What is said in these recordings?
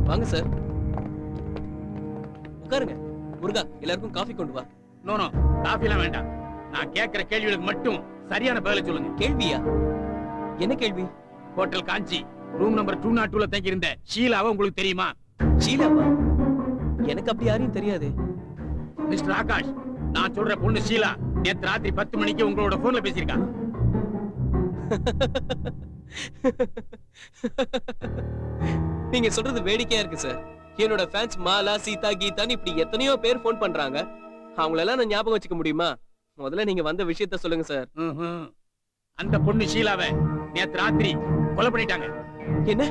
வாங்க சார், உட்காருங்க. முருகா, எல்லாருக்கும் காஃபி கொண்டு வா. நோ நோ, காஃபிலாம் வேண்டாம். நான் கேட்கிற கேள்விகளுக்கு மட்டும் சரியான பதில சொல்லுங்க. கேள்வியா? என்ன கேள்வி? ஹோட்டல் காஞ்சி ரூம் நம்பர் 202ல தங்கி இருந்த ஷீலாவை உங்களுக்கு தெரியுமா? ஷீலாவா? எனக்கு அப்படி யாரையும் தெரியாது. மிஸ்டர் ஆகாஷ், நான் சொல்ற பொண்ணு ஷீலா நேத்து ராத்திரி 10 மணிக்கு உங்களோட போன்ல பேசியிருக்கா. நீங்க சொல்றது வேடிக்கையா இருக்கு சார். என்னோட ஃபேன்ஸ் மாலா, சீதா, கீதான்னு இப்படி எத்தனையோ பேர் போன் பண்றாங்க. அவங்களெல்லாம் நான் ஞாபகம் வச்சுக்க முடியுமா? முதல்ல நீங்க வந்த விஷயத்த சொல்லுங்க சார். அந்த பொண்ணு ஷீலாவை நேத்து ராத்திரி கொலை பண்ணிட்டாங்க. என்ன?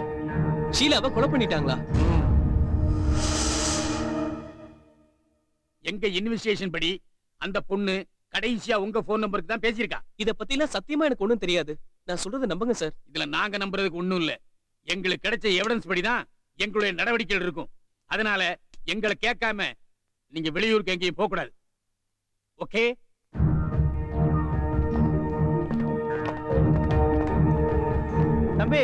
ஷீலாவை கொலை பண்ணிட்டாங்களா? எங்க இன்வெஸ்டிகேஷன் படி அந்த பொண்ணு கடைசியா உங்க போன் நம்பருக்கு தான் பேசியிருக்கா. இத பத்திலாம் சத்தியமா எனக்கு ஒண்ணும் தெரியாது. நான் சொல்றதை நம்புங்க சார். இதுல நாங்க நம்புறதுக்கு ஒண்ணும் இல்ல. எங்களுக்கு கிடைச்ச எவிடன்ஸ் படிதான் எங்களுடைய நடவடிக்கைகள் இருக்கும். அதனால எங்களை கேட்காம நீங்க வெளியூருக்கு எங்கேயும் போக கூடாது. ஓகே? தம்பி,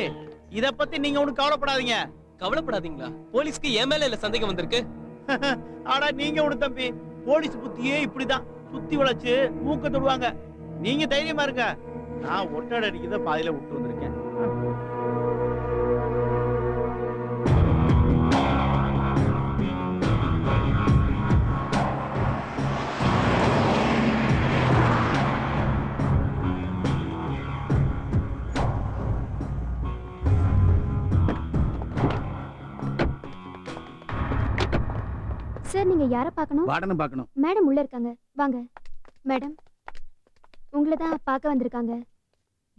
இத பத்தி நீங்க ஒண்ணும் கவலைப்படாதீங்க. கவலைப்படாதீங்களா? போலீஸ்க்கு என் மேல இல்ல சந்தேகம் வந்திருக்கு. ஆனா நீங்க ஒண்ணு தம்பி, போலீஸ் புத்தியே இப்படிதான் சுத்தி வளைச்சு மூக்க தொடுவாங்க. நீங்க தைரியமா இருங்க. நான் ஒட்டடை அடிக்கிறத பாதியில விட்டு வந்திருக்கேன். சார், நீங்க யார பார்க்கணும்? வார்டனை பார்க்கணும். மேடம் உள்ள இருக்காங்க, வாங்க. மேடம், உங்களை தான் பார்க்க வந்திருக்காங்க.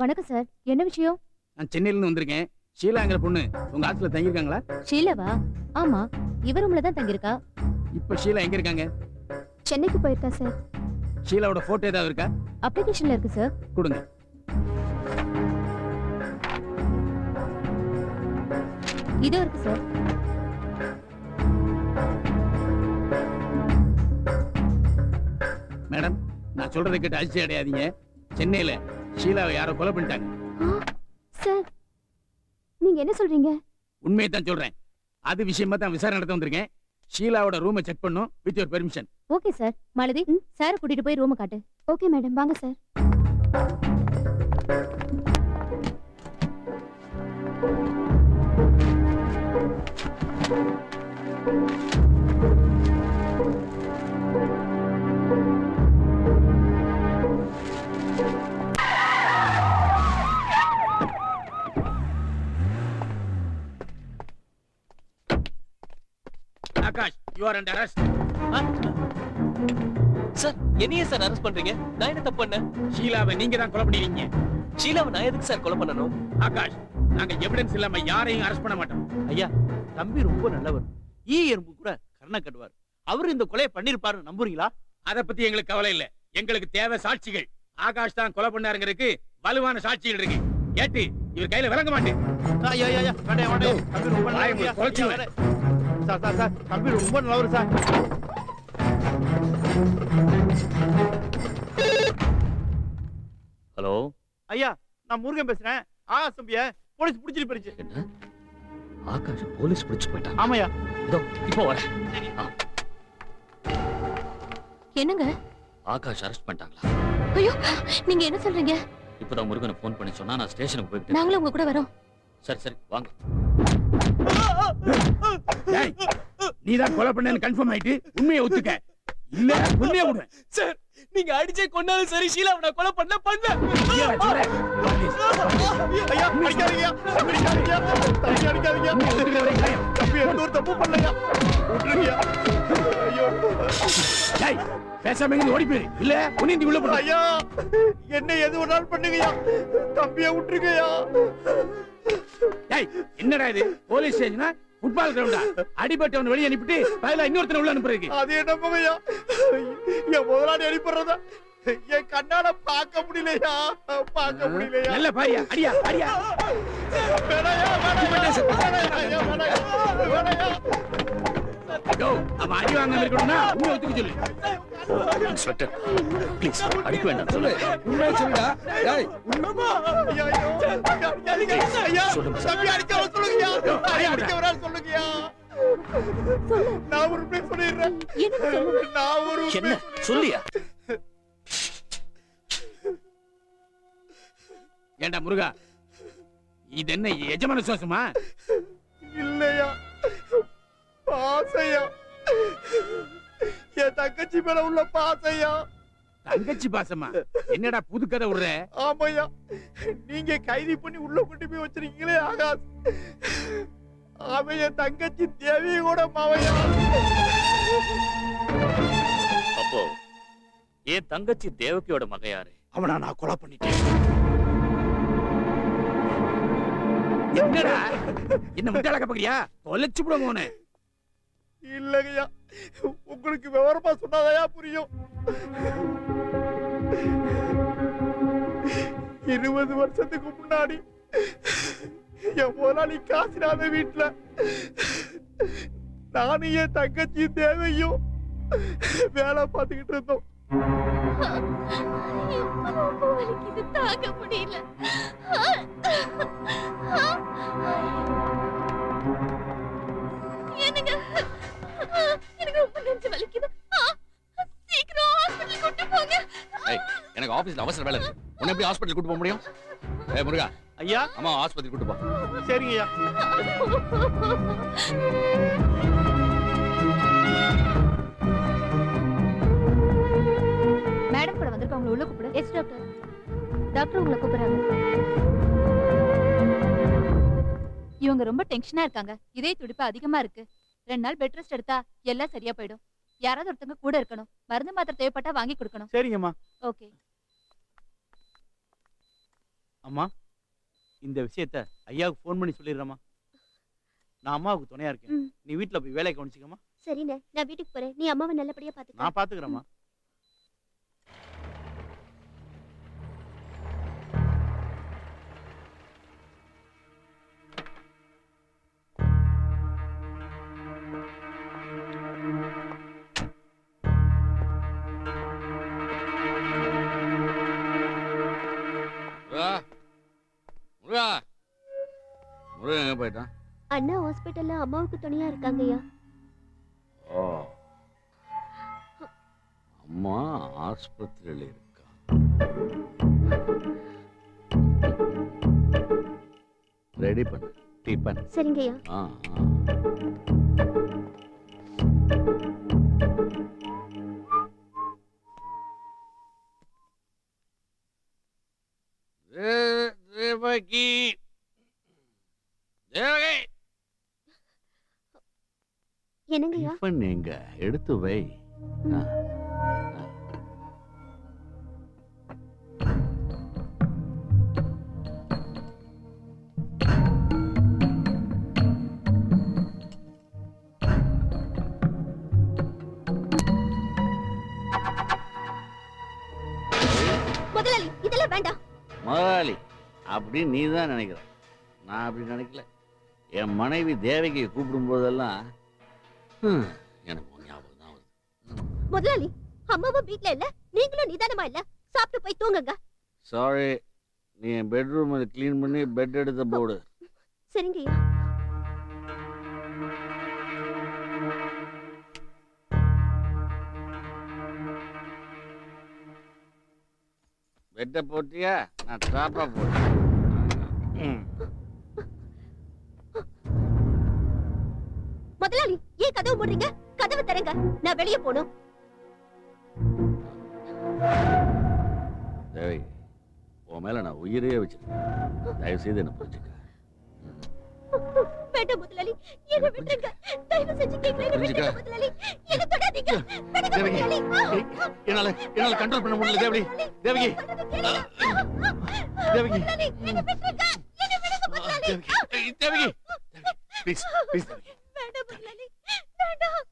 வணக்கம் சார், என்ன விஷயம்? நான் சென்னையில இருந்து வந்திருக்கேன். ஷீலாங்கிற பொண்ணு உங்க ஆத்துல தங்கி இருக்காங்களா? ஷீலாவா? ஆமா, இவர் ரூம்ல தான் தங்கி இருக்கா. இப்ப ஷீலா எங்க இருக்காங்க? சென்னைக்கு போயிருக்கா சார். ஷீலாவோட போட்டோ ஏதாவது இருக்கா? அப்ளிகேஷன்ல இருக்கு சார். கொடுங்க. இதோ இருக்கு சார். மேடம், நான் சொல்றதை கேட்டு அதிர்ச்சி அடையாதீங்க. சென்னையில ஷீலாவை யாரோ கொலை பண்ணிட்டாங்க. சார், நீங்க என்ன சொல்றீங்க? உண்மையை தான் சொல்றேன். அது விஷயமா தான் விசாரணை நடத்த வந்திருக்கேன். ஷீலாவோட ரூமை செக் பண்ணும் with your permission. Okay sir. Malathi, sir கூட்டிட்டு போய் ரூமை காட்டு. ஓகே மேடம், வாங்க sir. Akash, you are under arrest. Sir, என்னையே சார் அரெஸ்ட் பண்றீங்க? நான் என்ன தப்பு பண்ணேன்? ஷீலாவை நீங்க தான் கொலை பண்ணிருக்கீங்க. ஷீலாவை நான் எதுக்கு சார் கொலை பண்ணணும்? ஆகாஷ், நாங்க எவிடன்ஸ் இல்லாம யாரையும் அரெஸ்ட் பண்ண மாட்டோம். ஐயா, தம்பி ரொம்ப நல்லவர். ஈ எறும்பு கூட கர்ண கட்டுவார். அவரு இந்த கொலையை பண்ணிருப்பாரு, நம்புறீங்களா? அத பத்தி எங்களுக்கு கவலை இல்ல. எங்களுக்கு தேவை சாட்சிகள். ஆகாஷ் தான் கொலை பண்ணாருங்கிறதுக்கு வலுவான சாட்சிகள் இருக்கு. ஏட்டு இவர் கையில விளங்க மாட்டேன். ஐயா ஐயா ஐயா, வேண்டாம் வேண்டாம். தம்பி ரொம்ப நல்லவர். தொலைச்சிடுவேன். சார் சார் சார், தம்பி ரொம்ப நல்லவர் சார். ஹலோ ஐயா, நான் முருகன் பேசுறேன். ஆகாஷ் தம்பிய போலீஸ் புடிச்சிட்டு போயிடுச்சு. என்ன? ஆகாஷ் போலீஸ் பிடிச்சு போயிட்டான். ஆமாயா. இதோ இப்போ வரேன். என்னங்க? ஆகாஷ் அரெஸ்ட் பண்ணிட்டாங்களா? ஐயோ, நீங்க என்ன சொல்றீங்க? இப்பதான் முருகனை போன் பண்ணி சொன்னா நான் ஸ்டேஷனுக்கு போயிட்டேன். நாங்களும் உங்க கூட வரோம். சரி சரி வாங்க. நீதான் கொலை பண்ணேன்னு கன்ஃபார்ம் ஆயிட்டு உண்மையை ஒத்துக்க. இல்ல உண்மையை விடுவேன். சார், நீங்க அடிச்சே கொன்னாலும் சரி, ஷீலாவை நான் கொலை பண்ண ஐயா, அடிக்காதீங்க. அடிக்காதீங்க. தம்பி அடிக்காதீங்க. தம்பி எந்த ஒரு தப்பு பண்ணலையா? விட்டுருங்கயா. ஐயோ. டேய், பேசாம இங்க ஓடி போயிரு. இல்ல உன்னை உள்ள போடு. ஐயா, என்ன எது ஒரு நாள் பண்ணுங்கயா. தம்பியை விட்டுருங்கயா. டேய், என்னடா இது? Police ஸ்டேஷனா football கிரவுண்டா? அடிபட்டவன் வெளியே அனுப்பிட்டு பதிலா இன்னொருத்தனை உள்ள அனுப்புறதுக்கு? அது என்ன பகையா? என் முதலாளி அனுப்பிடுறதா என் கண்ணால பார்க்க முடியலையா? பார்க்க முடியலையா? நல்ல பாரியா, அடியா அடியா. வேணாயா, வேணாயா, வேணாயா. டோ, அவன் அடி வாங்க இருக்கணும்னா உண்மை ஒத்துக்க சொல்லு. இன்ஸ்பெக்டர் ப்ளீஸ் அடிக்க வேண்டாம் சொல்லு. உண்மையை சொல்லுடா. டேய், ஐயா, ஐயா, ஐயா, தம்பி அடிக்க வர சொல்லுங்கயா. அடிக்க வர சொல்லுங்கயா. நான் ஒரு உண்மையை சொல்லிடுறேன். நான் ஒரு உண்மையை என்ன சொல்லியா? ஏண்டா முருகா, இது என்ன எஜமான சுவாசமா? இல்லையா, பாசையா, என் தங்கச்சி மேல உள்ள பாசையா. தங்கச்சி பாசமா? என்னடா புது கதை விடுற? ஆமையா, நீங்க கைதி பண்ணி உள்ள கொண்டு போய் வச்சிருக்கீங்களே ஆகாஷ், அவன் என் தங்கச்சி தேவி கூட மாவையா. அப்போ என் தங்கச்சி தேவகியோட மகன் யாரு? அவனா நான் கொலை பண்ணிட்டேன். என்னடா என்ன முட்டாளக்க பாக்குறியா? தொலைச்சு விடுங்க உன்னை. இல்லையா, உங்களுக்கு விவரமா சொன்னாதயா புரியும். 20 வருஷத்துக்கு முன்னாடி என் முதலாளி காசிநாத வீட்டுல நானும் என் தங்கச்சி தேவையும் வேலை பார்த்துக்கிட்டு இருந்தோம். இது தாங்க முடியல. எனக்கு ரொம்ப நெஞ்சு வலிக்குது. சீக்கிரம் ஹாஸ்பிடல் கூட்டி போங்க. எனக்கு ஆபீஸ்ல அவசர வேலை இருக்கு. உன்னை எப்படி ஹாஸ்பிடல் கூட்டு போக முடியும்? ஏய் முருகா, ஐயா. அம்மா ஆஸ்பத்திரி கூட்டு போ. சரிங்க ஐயா. மேடம் கூட வந்திருக்கவங்க உள்ள கூப்பிடு. Yes doctor. டாக்டர் உங்களை கூப்பிடுறாங்க. இவங்க ரொம்ப டென்ஷனா இருக்காங்க. இதய துடிப்பு அதிகமா இருக்கு. 2 நாள் பெட் ரெஸ்ட் எடுத்தா எல்லாம் சரியா போயிடும். யாராவது ஒருத்தங்க கூட இருக்கணும். மருந்து மாத்திரை தேவைப்பட்டா வாங்கி கொடுக்கணும். சரிங்கம்மா. ஓகே. அம்மா, இந்த விஷயத்த ஐயாவுக்கு ஃபோன் பண்ணி சொல்லிடுறேம்மா. நான் அம்மாவுக்கு துணையா இருக்கேன். நீ வீட்டுல போய் வேலையை கவனிச்சுக்கம்மா. சரிண்ணே, நான் வீட்டுக்கு போறேன். நீ அம்மாவை நல்லபடியா பாத்துக்க. நான் பாத்துக்கிறேம்மா. முருகா, முருகா எங்க போயிட்டான்? அண்ணா ஹாஸ்பிடல்ல அம்மாவுக்கு துணையா இருக்காங்கய்யா. ஓ, அம்மா ஆஸ்பத்திரியில இருக்கா? ரெடி பண்ணு, டிபன். சரிங்கய்யா. தேவகி, தேவகி, என்னங்கய்யா? டிபன் எங்க? எடுத்து வை. முதலாளி, இதெல்லாம் வேண்டாம். முதலாளி அப்படின்னு நீ தான் நினைக்கிற. நான் அப்படி நினைக்கல. என் மனைவி தேவகியை கூப்பிடும் போதெல்லாம் எனக்கு உன் ஞாபகம் தான் வருது. முதலாளி, அம்மாவும் வீட்ல இல்ல, நீங்களும் நிதானமா இல்ல. சாப்பிட்டு போய் தூங்குங்க. சாரி, நீ என் பெட்ரூம் கிளீன் பண்ணி பெட் எடுத்து போடு. சரிங்கய்யா. பெட்டை போட்டியா? நான் ட்ராப்பா போட்டேன். முதலாளி, ஏன் கதவு மூடுறீங்க? கதவை திறங்க, நான் வெளியே போகணும். தேவி, உன் மேல நான் உயிரே வச்சிருக்கேன். தயவு செய்து என்ன புரிஞ்சுக்க. வேண்டாம் முதலாளி, என்ன விட்டுருங்க. தயவு செஞ்சு கேட்கல, என்ன விட்டுருங்க முதலாளி. என்ன தொடாதீங்க. விடுங்க முதலாளி. என்னால கண்ட்ரோல் பண்ண முடியல தேவகி. தேவகி, தேவகி, முதலாளி, என்ன விட்டுருங்க. என்ன விடுங்க முதலாளி. Devaki, please, please Devaki. வேண்டாம் முதலாளி, வேண்டாம்.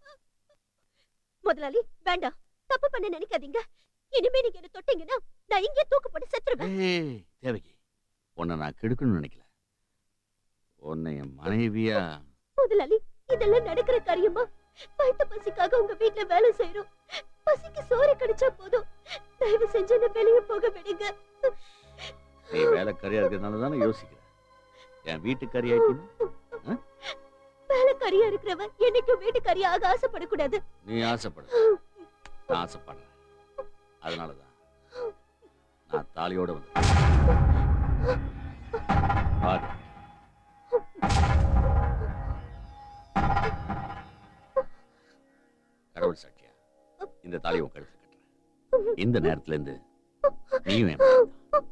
முதலாளி, வேண்டாம். தப்பு பண்ண நினைக்காதீங்க. இனிமே நீங்க என்ன தொட்டீங்கன்னா நான் இங்கே தூக்கு போட்டு செத்துருவேன். ஏய் தேவகி, உன்னை நான் கெடுக்கணும்னு நினைக்கல. உன்னை என் மனைவியா. முதலாளி, இதெல்லாம் நடக்கிற காரியமா? வயிற்று பசிக்காக உங்க வீட்டுல வேலை செய்யறோம். பசிக்கு சோறு கிடைச்சா போதும். தயவு செஞ்சு என்ன வெளியே போக விடுங்க. நீ வேலைக்காரியா இருக்கிறதுனால தானே யோசிக்கிறேன். என் வீட்டுக்காரி ஆயிட்டீங்க. வேலைக்காரியா இருக்கிறவ என்னைக்கும் வீட்டுக்காரியாக ஆசைப்படக்கூடாது. நீ ஆசைப்படு, நான் ஆசைப்படுறேன். அதனாலதான் நான் தாலியோட வந்து பாரு. கடவுள் சாட்சியா இந்த தாலியை உன் கழுத்துல கட்டுறேன். இந்த நேரத்துல இருந்து நீயும் என் மகன் தான்.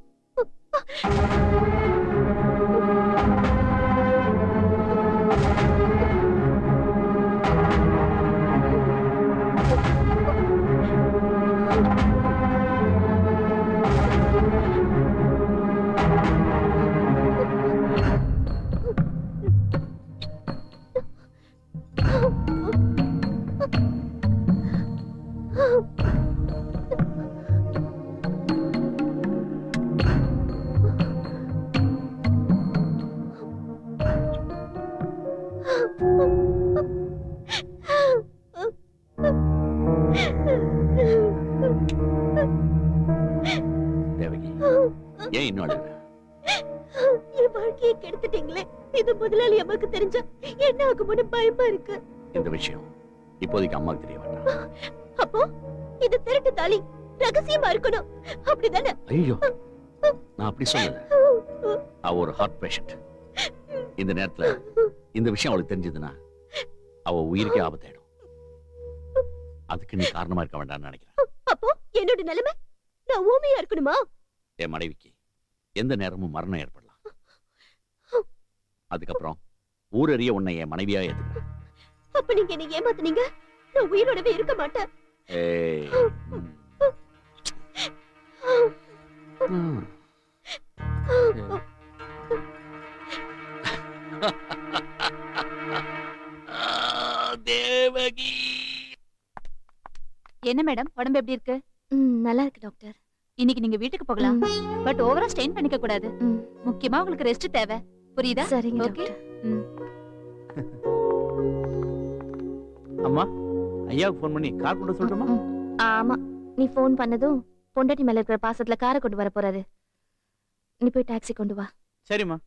தேவகி, ஏன் இன்னும் அழுகுற? என் வாழ்க்கையை கெடுத்துட்டீங்களே. இது முதலாளி அம்மாக்கு தெரிஞ்சா என்ன ஆகும்னு பயமா இருக்கு. இந்த விஷயம் இப்போதைக்கு அம்மாக்கு தெரிய வேண்டாம். அப்போ இது திருட்டு தாலி ரகசியமா இருக்கணும், அப்படிதானே? ஐயோ, நான் அப்படி சொல்லல. அவ ஒரு ஹார்ட் பேஷண்ட். இந்த நேரத்துல இந்த விஷயம் அவளுக்கு தெரிஞ்சதுன்னா அவ உயிருக்கே ஆபத்தாயிடும். அதுக்கு நீ காரணமா இருக்க வேண்டாம்னு நினைக்கிறேன். அப்போ என்னோட நிலைமை நான் ஊமையா இருக்கணுமா? என் மனைவிக்கு எந்த நேரமும் மரணம் ஏற்படலாம். அதுக்கப்புறம் ஊரறிய உன்னை என் மனைவியா ஏத்துக்கிறேன். அப்ப நீங்க என்ன ஏமாத்துனீங்க. நான் உயிரோடவே இருக்க மாட்டேன். ஏய், ம். தேவகி, என்ன மேடம் உடம்பு எப்படி இருக்கு? நல்லா இருக்கு டாக்டர். இன்னைக்கு நீங்க வீட்டுக்கு போகலாம். பட் ஓவரா ஸ்ட்ரெயின் பண்ணிக்க கூடாது. முக்கியமா உங்களுக்கு ரெஸ்ட் தேவை. புரியுதா? சரிங்க ஓகே. அம்மா, ஐயாவுக்கு ஃபோன் பண்ணி கார் கொண்டு சொல்லட்டுமா? ஆமா, நீ ஃபோன் பண்ணதும் பொண்டாட்டி மேல இருக்கிற பாசத்துல காரை கொண்டு வர போறாரு. நீ போய் டாக்ஸி கொண்டு வா. சரிம்மா.